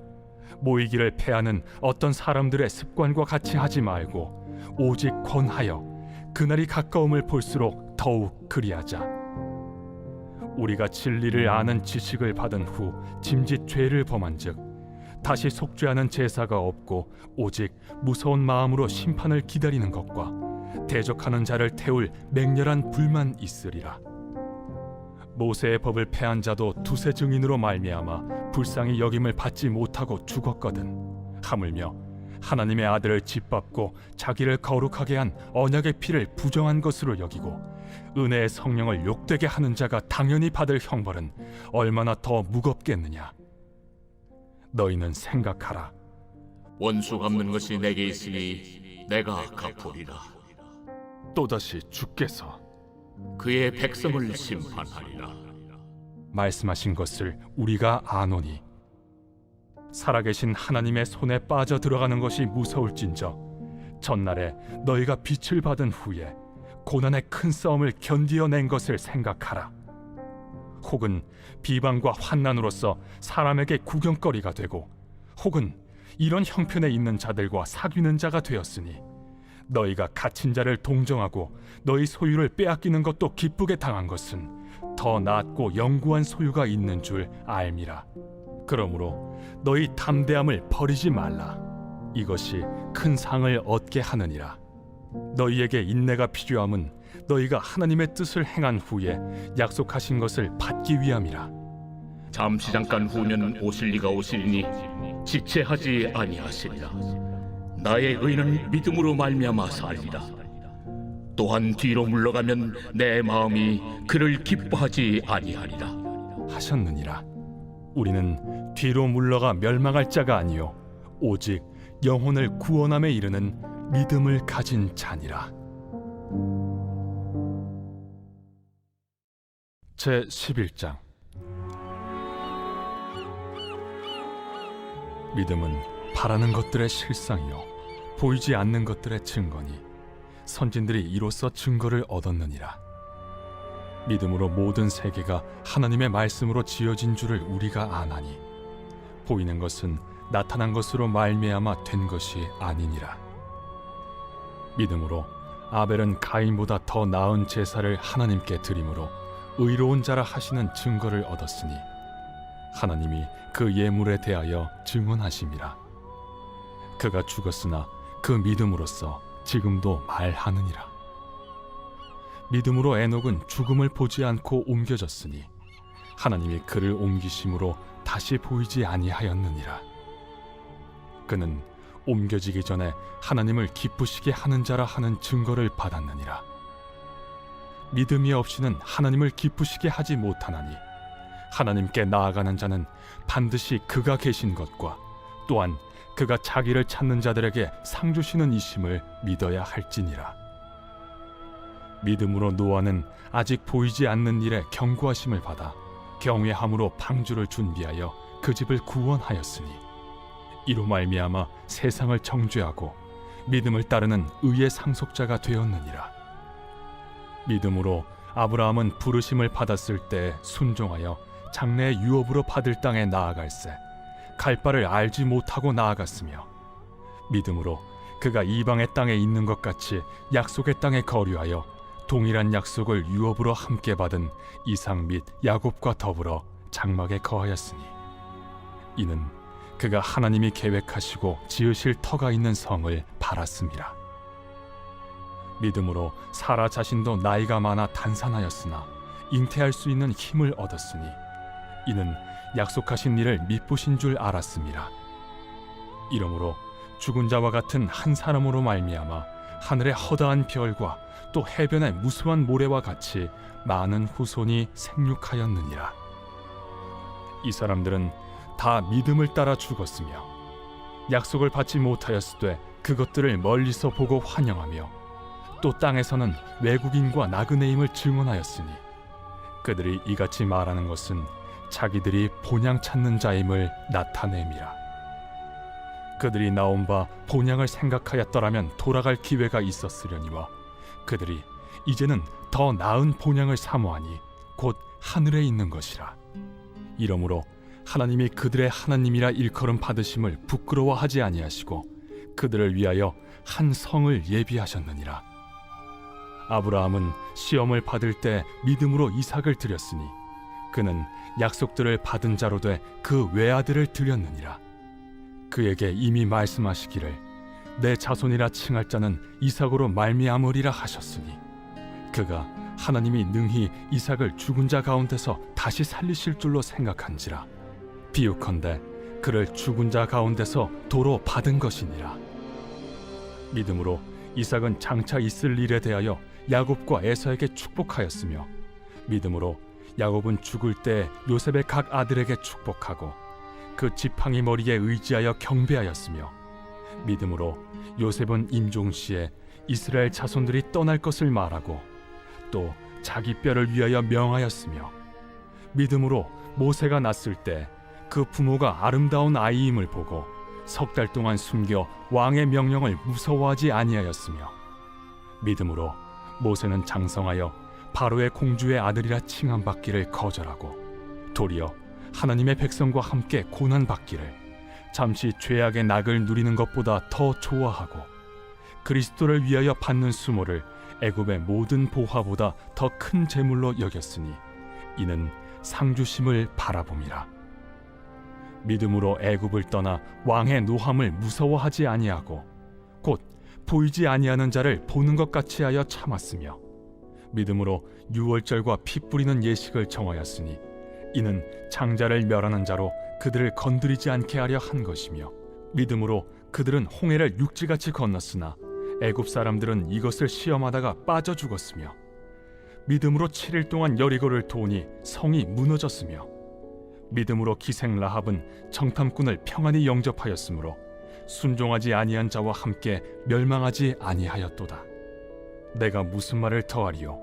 모이기를 패하는 어떤 사람들의 습관과 같이 하지 말고 오직 권하여 그날이 가까움을 볼수록 더욱 그리하자. 우리가 진리를 아는 지식을 받은 후 짐짓 죄를 범한즉 다시 속죄하는 제사가 없고 오직 무서운 마음으로 심판을 기다리는 것과 대적하는 자를 태울 맹렬한 불만 있으리라. 모세의 법을 폐한 자도 두세 증인으로 말미암아 불쌍히 여김을 받지 못하고 죽었거든. 하물며 하나님의 아들을 짓밟고 자기를 거룩하게 한 언약의 피를 부정한 것으로 여기고 은혜의 성령을 욕되게 하는 자가 당연히 받을 형벌은 얼마나 더 무겁겠느냐. 너희는 생각하라. 원수 갚는 것이 내게 있으니 내가 갚으리라. 또다시 주께서 그의 백성을 심판하리라. 말씀하신 것을 우리가 아노니 살아계신 하나님의 손에 빠져 들어가는 것이 무서울진저 전날에 너희가 빛을 받은 후에 고난의 큰 싸움을 견디어낸 것을 생각하라. 혹은 비방과 환난으로서 사람에게 구경거리가 되고 혹은 이런 형편에 있는 자들과 사귀는 자가 되었으니 너희가 갇힌 자를 동정하고 너희 소유를 빼앗기는 것도 기쁘게 당한 것은 더 낫고 영구한 소유가 있는 줄 알미라. 그러므로 너희 담대함을 버리지 말라. 이것이 큰 상을 얻게 하느니라. 너희에게 인내가 필요함은 너희가 하나님의 뜻을 행한 후에 약속하신 것을 받기 위함이라. 잠시 잠깐 후면 오실 이가 오시리니 지체하지 아니하시리라. 나의 의는 믿음으로 말미암아 살리라. 또한 뒤로 물러가면 내 마음이 그를 기뻐하지 아니하리라 하셨느니라. 우리는 뒤로 물러가 멸망할 자가 아니요 오직 영혼을 구원함에 이르는 믿음을 가진 자니라. 제 11장. 믿음은 바라는 것들의 실상이요 보이지 않는 것들의 증거니 선진들이 이로써 증거를 얻었느니라. 믿음으로 모든 세계가 하나님의 말씀으로 지어진 줄을 우리가 아나니 보이는 것은 나타난 것으로 말미암아 된 것이 아니니라. 믿음으로 아벨은 가인보다 더 나은 제사를 하나님께 드림으로 의로운 자라 하시는 증거를 얻었으니 하나님이 그 예물에 대하여 증언하심이라. 그가 죽었으나 그 믿음으로써 지금도 말하느니라. 믿음으로 에녹은 죽음을 보지 않고 옮겨졌으니 하나님이 그를 옮기심으로 다시 보이지 아니하였느니라. 그는 옮겨지기 전에 하나님을 기쁘시게 하는 자라 하는 증거를 받았느니라. 믿음이 없이는 하나님을 기쁘시게 하지 못하나니 하나님께 나아가는 자는 반드시 그가 계신 것과 또한 그가 자기를 찾는 자들에게 상 주시는 이심을 믿어야 할지니라. 믿음으로 노아는 아직 보이지 않는 일에 경고하심을 받아 경외함으로 방주를 준비하여 그 집을 구원하였으니 이로 말미암아 세상을 정죄하고 믿음을 따르는 의의 상속자가 되었느니라. 믿음으로 아브라함은 부르심을 받았을 때 순종하여 장래의 유업으로 받을 땅에 나아갈새 갈 바를 알지 못하고 나아갔으며 믿음으로 그가 이방의 땅에 있는 것 같이 약속의 땅에 거류하여 동일한 약속을 유업으로 함께 받은 이삭 및 야곱과 더불어 장막에 거하였으니 이는 그가 하나님이 계획하시고 지으실 터가 있는 성을 바랐음이라. 믿음으로 사라 자신도 나이가 많아 단산하였으나 잉태할 수 있는 힘을 얻었으니 이는 약속하신 일을 미쁘신 줄 알았음이라. 이러므로 죽은 자와 같은 한 사람으로 말미암아 하늘의 허다한 별과 또 해변의 무수한 모래와 같이 많은 후손이 생육하였느니라. 이 사람들은 다 믿음을 따라 죽었으며 약속을 받지 못하였으되 그것들을 멀리서 보고 환영하며 또 땅에서는 외국인과 나그네임을 증언하였으니 그들이 이같이 말하는 것은 자기들이 본향 찾는 자임을 나타냄이라. 그들이 나온 바 본향을 생각하였더라면 돌아갈 기회가 있었으려니와 그들이 이제는 더 나은 본향을 사모하니 곧 하늘에 있는 것이라. 이러므로 하나님이 그들의 하나님이라 일컬음 받으심을 부끄러워하지 아니하시고 그들을 위하여 한 성을 예비하셨느니라. 아브라함은 시험을 받을 때 믿음으로 이삭을 드렸으니 그는 약속들을 받은 자로 돼 그 외아들을 드렸느니라. 그에게 이미 말씀하시기를 내 자손이라 칭할 자는 이삭으로 말미암으리라 하셨으니 그가 하나님이 능히 이삭을 죽은 자 가운데서 다시 살리실 줄로 생각한지라. 비유컨대 그를 죽은 자 가운데서 도로 받은 것이니라. 믿음으로 이삭은 장차 있을 일에 대하여 야곱과 에서에게 축복하였으며 믿음으로 야곱은 죽을 때 요셉의 각 아들에게 축복하고 그 지팡이 머리에 의지하여 경배하였으며 믿음으로 요셉은 임종시에 이스라엘 자손들이 떠날 것을 말하고 또 자기 뼈를 위하여 명하였으며 믿음으로 모세가 낳았을 때 그 부모가 아름다운 아이임을 보고 석 달 동안 숨겨 왕의 명령을 무서워하지 아니하였으며 믿음으로 모세는 장성하여 바로의 공주의 아들이라 칭함받기를 거절하고 도리어 하나님의 백성과 함께 고난받기를 잠시 죄악의 낙을 누리는 것보다 더 좋아하고 그리스도를 위하여 받는 수모를 애굽의 모든 보화보다 더 큰 재물로 여겼으니 이는 상주심을 바라봄이라. 믿음으로 애굽을 떠나 왕의 노함을 무서워하지 아니하고 곧 보이지 아니하는 자를 보는 것 같이 하여 참았으며 믿음으로 유월절과 피 뿌리는 예식을 정하였으니 이는 장자를 멸하는 자로 그들을 건드리지 않게 하려 한 것이며 믿음으로 그들은 홍해를 육지같이 건넜으나 애굽 사람들은 이것을 시험하다가 빠져 죽었으며 믿음으로 7일 동안 여리고를 도우니 성이 무너졌으며 믿음으로 기생 라합은 정탐꾼을 평안히 영접하였으므로 순종하지 아니한 자와 함께 멸망하지 아니하였도다. 내가 무슨 말을 더하리요?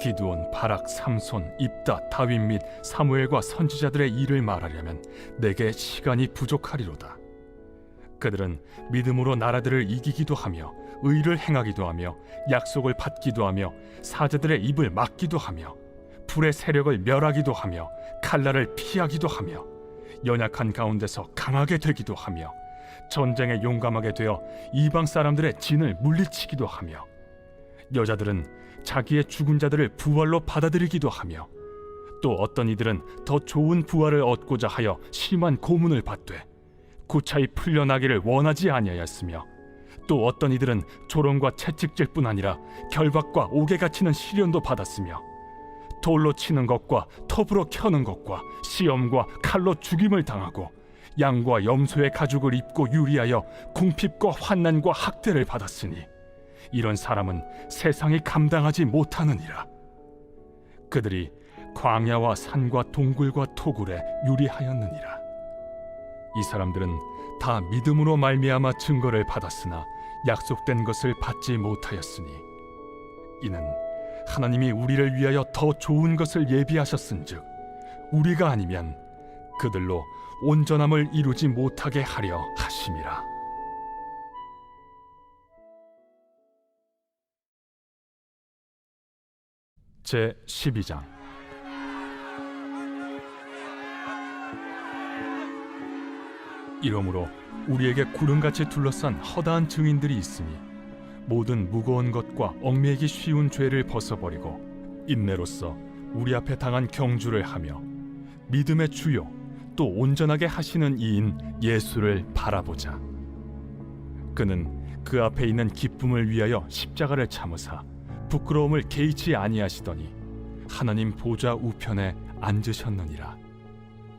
기드온, 바락, 삼손, 입다, 다윗 및 사무엘과 선지자들의 일을 말하려면 내게 시간이 부족하리로다. 그들은 믿음으로 나라들을 이기기도 하며 의를 행하기도 하며 약속을 받기도 하며 사자들의 입을 막기도 하며 불의 세력을 멸하기도 하며 칼날을 피하기도 하며 연약한 가운데서 강하게 되기도 하며 전쟁에 용감하게 되어 이방 사람들의 진을 물리치기도 하며 여자들은 자기의 죽은 자들을 부활로 받아들이기도 하며 또 어떤 이들은 더 좋은 부활을 얻고자 하여 심한 고문을 받되 구차히 풀려나기를 원하지 아니하였으며 또 어떤 이들은 조롱과 채찍질 뿐 아니라 결박과 옥에 갇히는 시련도 받았으며 돌로 치는 것과 톱으로 켜는 것과 시험과 칼로 죽임을 당하고 양과 염소의 가죽을 입고 유리하여 궁핍과 환난과 학대를 받았으니 이런 사람은 세상이 감당하지 못하느니라. 그들이 광야와 산과 동굴과 토굴에 유리하였느니라. 이 사람들은 다 믿음으로 말미암아 증거를 받았으나 약속된 것을 받지 못하였으니 이는 하나님이 우리를 위하여 더 좋은 것을 예비하셨은즉 우리가 아니면 그들로 온전함을 이루지 못하게 하려 하심이라. 제 12장. 이러므로 우리에게 구름같이 둘러싼 허다한 증인들이 있으니 모든 무거운 것과 얽매이기 쉬운 죄를 벗어버리고 인내로써 우리 앞에 당한 경주를 하며 믿음의 주요 또 온전하게 하시는 이인 예수를 바라보자. 그는 그 앞에 있는 기쁨을 위하여 십자가를 참으사 부끄러움을 개의치 아니하시더니 하나님 보좌 우편에 앉으셨느니라.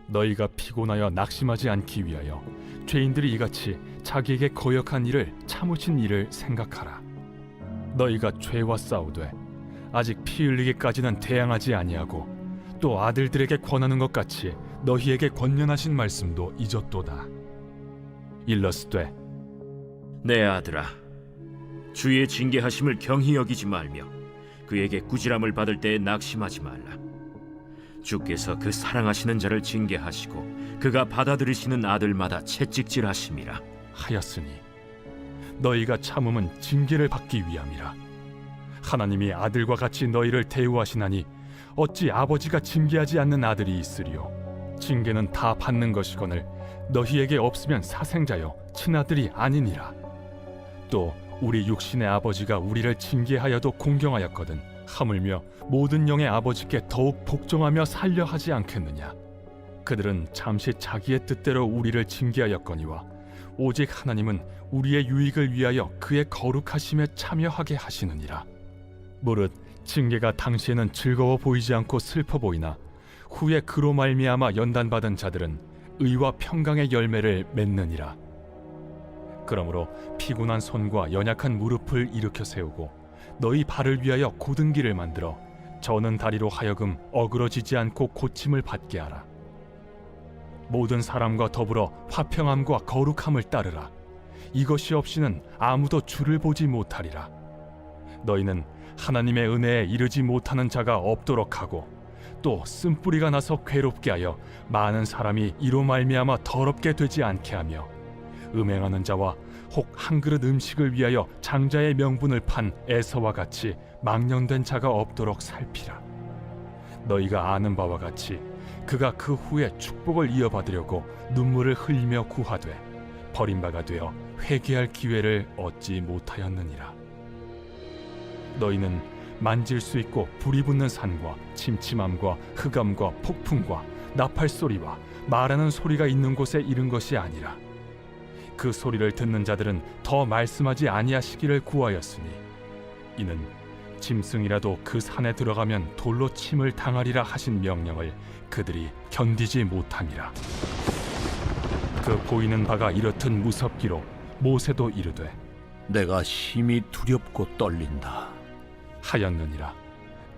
너희가 피곤하여 낙심하지 않기 위하여 죄인들이 이같이 자기에게 거역한 일을 참으신 일을 생각하라. 너희가 죄와 싸우되 아직 피 흘리기까지는 대항하지 아니하고 또 아들들에게 권하는 것 같이 너희에게 권면하신 말씀도 잊었도다. 일러스되 내 아들아, 주의 징계하심을 경히 여기지 말며 그에게 꾸지람을 받을 때에 낙심하지 말라. 주께서 그 사랑하시는 자를 징계하시고 그가 받아들이시는 아들마다 채찍질하심이라 하였으니 너희가 참음은 징계를 받기 위함이라. 하나님이 아들과 같이 너희를 대우하시나니 어찌 아버지가 징계하지 않는 아들이 있으리요. 징계는 다 받는 것이거늘 너희에게 없으면 사생자여 친아들이 아니니라. 또 우리 육신의 아버지가 우리를 징계하여도 공경하였거든 하물며 모든 영의 아버지께 더욱 복종하며 살려 하지 않겠느냐. 그들은 잠시 자기의 뜻대로 우리를 징계하였거니와 오직 하나님은 우리의 유익을 위하여 그의 거룩하심에 참여하게 하시느니라. 무릇 징계가 당시에는 즐거워 보이지 않고 슬퍼 보이나 후에 그로 말미암아 연단받은 자들은 의와 평강의 열매를 맺느니라. 그러므로 피곤한 손과 연약한 무릎을 일으켜 세우고 너희 발을 위하여 곧은 길을 만들어 저는 다리로 하여금 어그러지지 않고 고침을 받게 하라. 모든 사람과 더불어 화평함과 거룩함을 따르라. 이것이 없이는 아무도 주를 보지 못하리라. 너희는 하나님의 은혜에 이르지 못하는 자가 없도록 하고 또 쓴뿌리가 나서 괴롭게 하여 많은 사람이 이로 말미암아 더럽게 되지 않게 하며 음행하는 자와 혹 한 그릇 음식을 위하여 장자의 명분을 판 에서와 같이 망령된 자가 없도록 살피라. 너희가 아는 바와 같이 그가 그 후에 축복을 이어받으려고 눈물을 흘리며 구하되 버림바가 되어 회개할 기회를 얻지 못하였느니라. 너희는 만질 수 있고 불이 붙는 산과 침침함과 흑암과 폭풍과 나팔 소리와 말하는 소리가 있는 곳에 이른 것이 아니라 그 소리를 듣는 자들은 더 말씀하지 아니하시기를 구하였으니 이는 짐승이라도 그 산에 들어가면 돌로 침을 당하리라 하신 명령을 그들이 견디지 못함이라. 그 보이는 바가 이렇듯 무섭기로 모세도 이르되 내가 심히 두렵고 떨린다 하였느니라.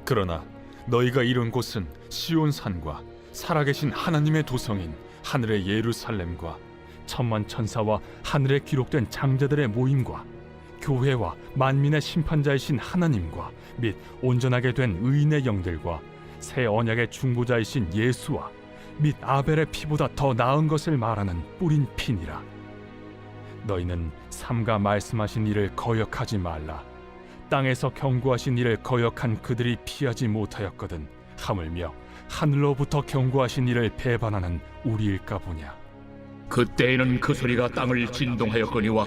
그러나 너희가 이룬 곳은 시온 산과 살아계신 하나님의 도성인 하늘의 예루살렘과 천만 천사와 하늘에 기록된 장자들의 모임과 교회와 만민의 심판자이신 하나님과 및 온전하게 된 의인의 영들과 새 언약의 중보자이신 예수와 및 아벨의 피보다 더 나은 것을 말하는 뿌린 피니라. 너희는 삼가 말씀하신 일을 거역하지 말라. 땅에서 경고하신 일을 거역한 그들이 피하지 못하였거든 하물며 하늘로부터 경고하신 일을 배반하는 우리일까 보냐. 그때에는 그 소리가 땅을 진동하였거니와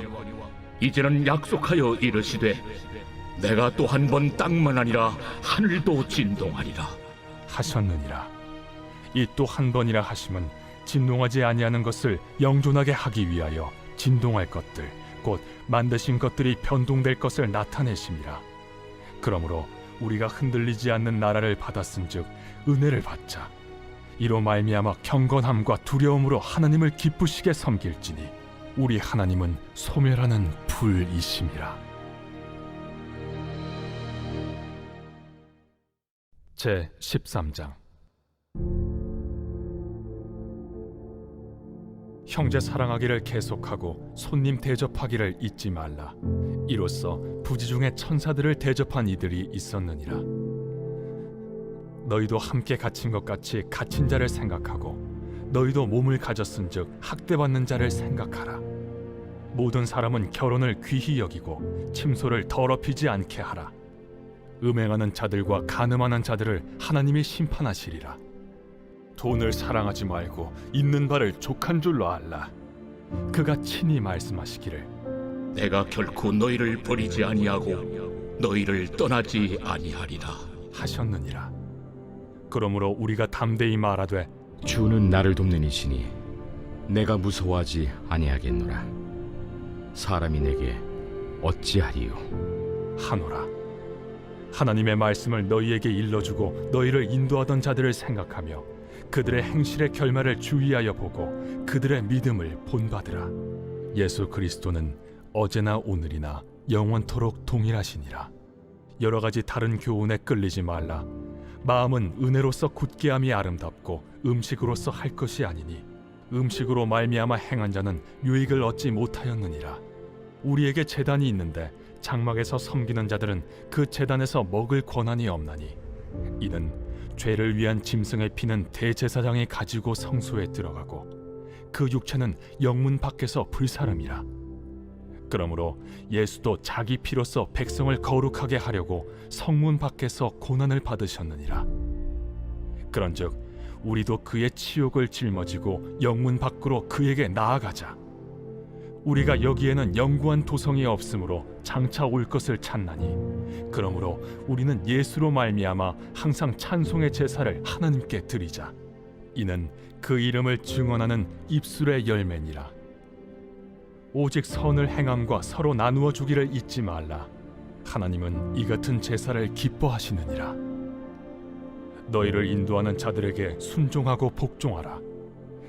이제는 약속하여 이르시되 내가 또 한 번 땅만 아니라 하늘도 진동하리라 하셨느니라. 이 또 한 번이라 하심은 진동하지 아니하는 것을 영존하게 하기 위하여 진동할 것들 곧 만드신 것들이 변동될 것을 나타내심이라. 그러므로 우리가 흔들리지 않는 나라를 받았은즉 은혜를 받자. 이로 말미암아 경건함과 두려움으로 하나님을 기쁘시게 섬길지니 우리 하나님은 소멸하는 불이심이라. 제 13장. 형제 사랑하기를 계속하고 손님 대접하기를 잊지 말라. 이로써 부지 중에 천사들을 대접한 이들이 있었느니라. 너희도 함께 갇힌 것 같이 갇힌 자를 생각하고 너희도 몸을 가졌은즉 학대받는 자를 생각하라. 모든 사람은 결혼을 귀히 여기고 침소를 더럽히지 않게 하라. 음행하는 자들과 간음하는 자들을 하나님이 심판하시리라. 돈을 사랑하지 말고 있는 바를 족한 줄로 알라. 그가 친히 말씀하시기를 내가 결코 너희를 버리지 아니하고 너희를 떠나지 아니하리라 하셨느니라. 그러므로 우리가 담대히 말하되 주는 나를 돕는 이시니 내가 무서워하지 아니하겠노라. 사람이 내게 어찌하리요 하노라. 하나님의 말씀을 너희에게 일러주고 너희를 인도하던 자들을 생각하며 그들의 행실의 결말을 주의하여 보고 그들의 믿음을 본받으라. 예수 그리스도는 어제나 오늘이나 영원토록 동일하시니라. 여러 가지 다른 교훈에 끌리지 말라. 마음은 은혜로서 굳게함이 아름답고 음식으로서 할 것이 아니니 음식으로 말미암아 행한 자는 유익을 얻지 못하였느니라. 우리에게 제단이 있는데 장막에서 섬기는 자들은 그 제단에서 먹을 권한이 없나니 이는 죄를 위한 짐승의 피는 대제사장이 가지고 성소에 들어가고 그 육체는 영문 밖에서 불사름이라. 그러므로 예수도 자기 피로써 백성을 거룩하게 하려고 성문 밖에서 고난을 받으셨느니라. 그런즉 우리도 그의 치욕을 짊어지고 영문 밖으로 그에게 나아가자. 우리가 여기에는 영구한 도성이 없으므로 장차 올 것을 찾나니 그러므로 우리는 예수로 말미암아 항상 찬송의 제사를 하나님께 드리자. 이는 그 이름을 증언하는 입술의 열매니라. 오직 선을 행함과 서로 나누어 주기를 잊지 말라. 하나님은 이 같은 제사를 기뻐하시느니라. 너희를 인도하는 자들에게 순종하고 복종하라.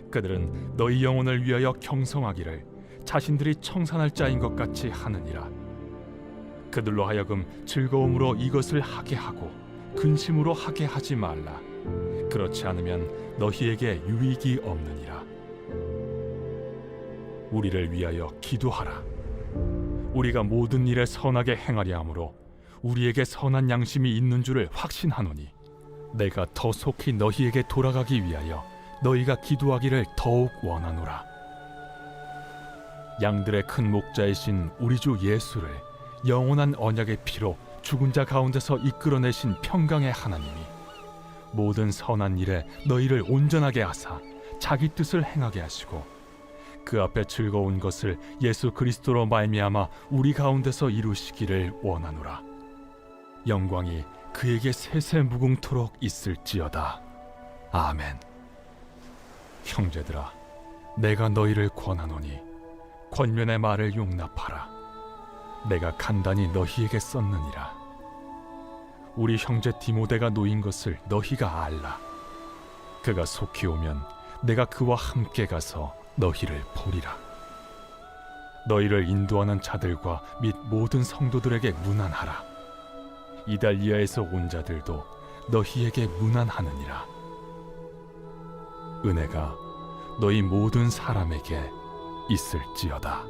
그들은 너희 영혼을 위하여 경성하기를 자신들이 청산할 자인 것 같이 하느니라. 그들로 하여금 즐거움으로 이것을 하게 하고 근심으로 하게 하지 말라. 그렇지 않으면 너희에게 유익이 없느니라. 우리를 위하여 기도하라. 우리가 모든 일에 선하게 행하려 하므로 우리에게 선한 양심이 있는 줄을 확신하노니 내가 더 속히 너희에게 돌아가기 위하여 너희가 기도하기를 더욱 원하노라. 양들의 큰 목자이신 우리 주 예수를 영원한 언약의 피로 죽은 자 가운데서 이끌어내신 평강의 하나님이 모든 선한 일에 너희를 온전하게 하사 자기 뜻을 행하게 하시고 그 앞에 즐거운 것을 예수 그리스도로 말미암아 우리 가운데서 이루시기를 원하노라. 영광이 그에게 세세 무궁토록 있을지어다. 아멘. 형제들아, 내가 너희를 권하노니 권면의 말을 용납하라. 내가 간단히 너희에게 썼느니라. 우리 형제 디모데가 놓인 것을 너희가 알라. 그가 속히 오면 내가 그와 함께 가서 너희를 보리라. 너희를 인도하는 자들과 및 모든 성도들에게 문안하라. 이달리아에서 온 자들도 너희에게 문안하느니라. 은혜가 너희 모든 사람에게 있을지어다.